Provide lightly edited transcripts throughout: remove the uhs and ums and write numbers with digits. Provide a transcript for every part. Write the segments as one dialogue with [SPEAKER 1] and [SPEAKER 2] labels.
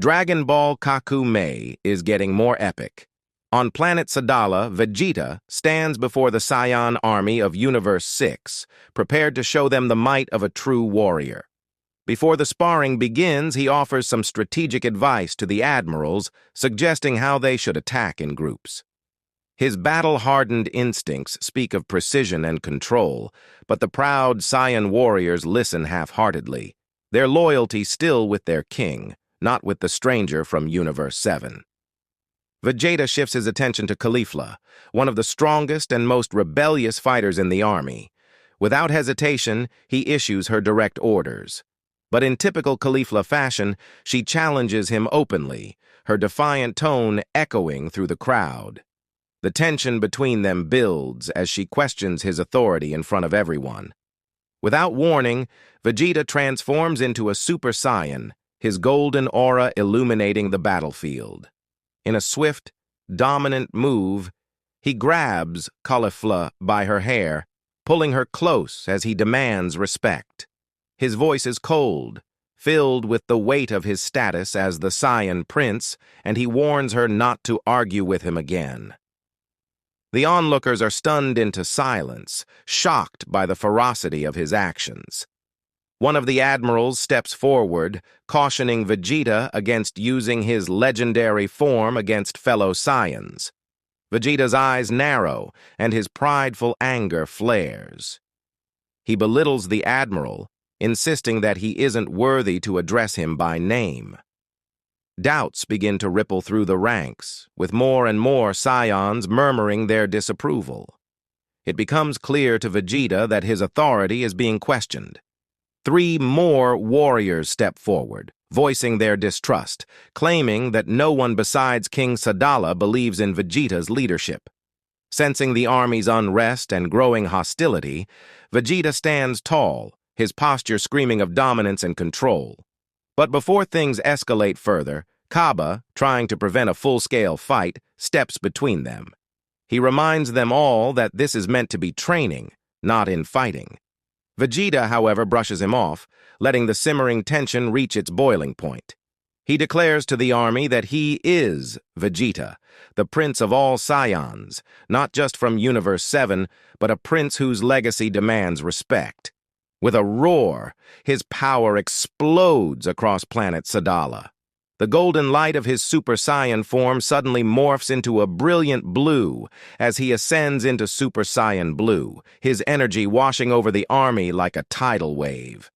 [SPEAKER 1] Dragon Ball Kakumei is getting more epic. On planet Sadala, Vegeta stands before the Saiyan army of Universe 6, prepared to show them the might of a true warrior. Before the sparring begins, he offers some strategic advice to the admirals, suggesting how they should attack in groups. His battle-hardened instincts speak of precision and control, but the proud Saiyan warriors listen half-heartedly, their loyalty still with their king, not with the stranger from Universe 7. Vegeta shifts his attention to Caulifla, one of the strongest and most rebellious fighters in the army. Without hesitation, he issues her direct orders. But in typical Caulifla fashion, she challenges him openly, her defiant tone echoing through the crowd. The tension between them builds as she questions his authority in front of everyone. Without warning, Vegeta transforms into a Super Saiyan, his golden aura illuminating the battlefield. In a swift, dominant move, he grabs Caulifla by her hair, pulling her close as he demands respect. His voice is cold, filled with the weight of his status as the Saiyan prince, and he warns her not to argue with him again. The onlookers are stunned into silence, shocked by the ferocity of his actions. One of the admirals steps forward, cautioning Vegeta against using his legendary form against fellow Saiyans. Vegeta's eyes narrow, and his prideful anger flares. He belittles the admiral, insisting that he isn't worthy to address him by name. Doubts begin to ripple through the ranks, with more and more Saiyans murmuring their disapproval. It becomes clear to Vegeta that his authority is being questioned. 3 more warriors step forward, voicing their distrust, claiming that no one besides King Sadala believes in Vegeta's leadership. Sensing the army's unrest and growing hostility, Vegeta stands tall, his posture screaming of dominance and control. But before things escalate further, Kaba, trying to prevent a full-scale fight, steps between them. He reminds them all that this is meant to be training, not in fighting. Vegeta, however, brushes him off, letting the simmering tension reach its boiling point. He declares to the army that he is Vegeta, the prince of all Saiyans, not just from Universe 7, but a prince whose legacy demands respect. With a roar, his power explodes across planet Sadala. The golden light of his Super Saiyan form suddenly morphs into a brilliant blue as he ascends into Super Saiyan Blue, his energy washing over the army like a tidal wave.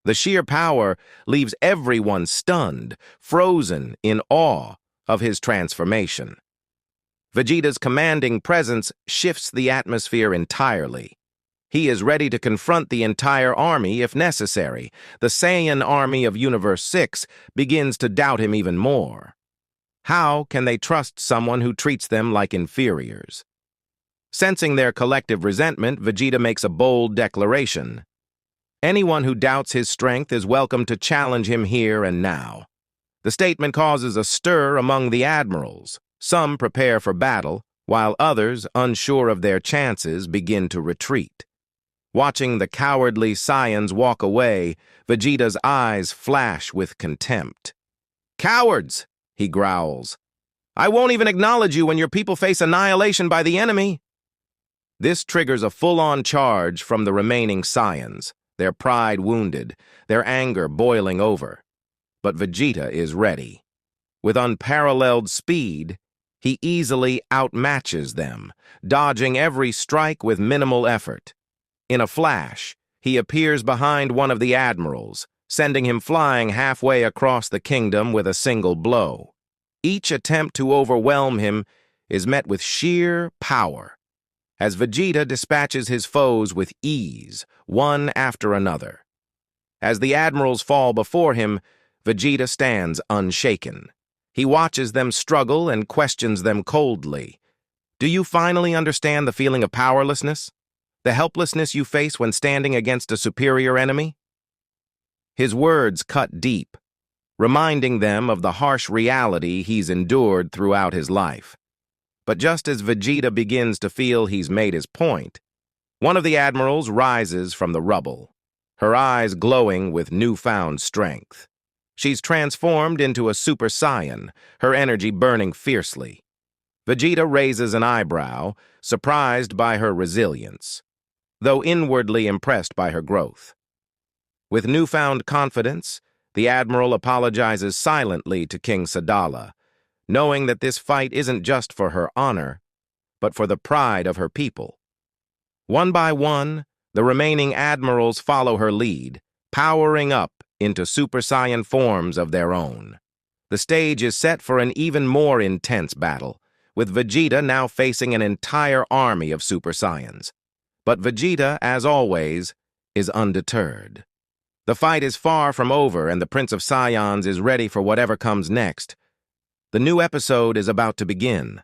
[SPEAKER 1] The sheer power leaves everyone stunned, frozen in awe of his transformation. Vegeta's commanding presence shifts the atmosphere entirely. He is ready to confront the entire army if necessary. The Saiyan army of Universe 6 begins to doubt him even more. How can they trust someone who treats them like inferiors? Sensing their collective resentment, Vegeta makes a bold declaration. Anyone who doubts his strength is welcome to challenge him here and now. The statement causes a stir among the admirals. Some prepare for battle, while others, unsure of their chances, begin to retreat. Watching the cowardly Saiyans walk away, Vegeta's eyes flash with contempt. "Cowards!" he growls. "I won't even acknowledge you when your people face annihilation by the enemy." This triggers a full-on charge from the remaining Saiyans, their pride wounded, their anger boiling over. But Vegeta is ready. With unparalleled speed, he easily outmatches them, dodging every strike with minimal effort. In a flash, he appears behind one of the admirals, sending him flying halfway across the kingdom with a single blow. Each attempt to overwhelm him is met with sheer power, as Vegeta dispatches his foes with ease, one after another. As the admirals fall before him, Vegeta stands unshaken. He watches them struggle and questions them coldly. "Do you finally understand the feeling of powerlessness? The helplessness you face when standing against a superior enemy?" His words cut deep, reminding them of the harsh reality he's endured throughout his life. But just as Vegeta begins to feel he's made his point, one of the admirals rises from the rubble, her eyes glowing with newfound strength. She's transformed into a Super Saiyan, her energy burning fiercely. Vegeta raises an eyebrow, surprised by her resilience, though inwardly impressed by her growth. With newfound confidence, the Admiral apologizes silently to King Sadala, knowing that this fight isn't just for her honor, but for the pride of her people. One by one, the remaining Admirals follow her lead, powering up into Super Saiyan forms of their own. The stage is set for an even more intense battle, with Vegeta now facing an entire army of Super Saiyans. But Vegeta, as always, is undeterred. The fight is far from over, and the Prince of Saiyans is ready for whatever comes next. The new episode is about to begin.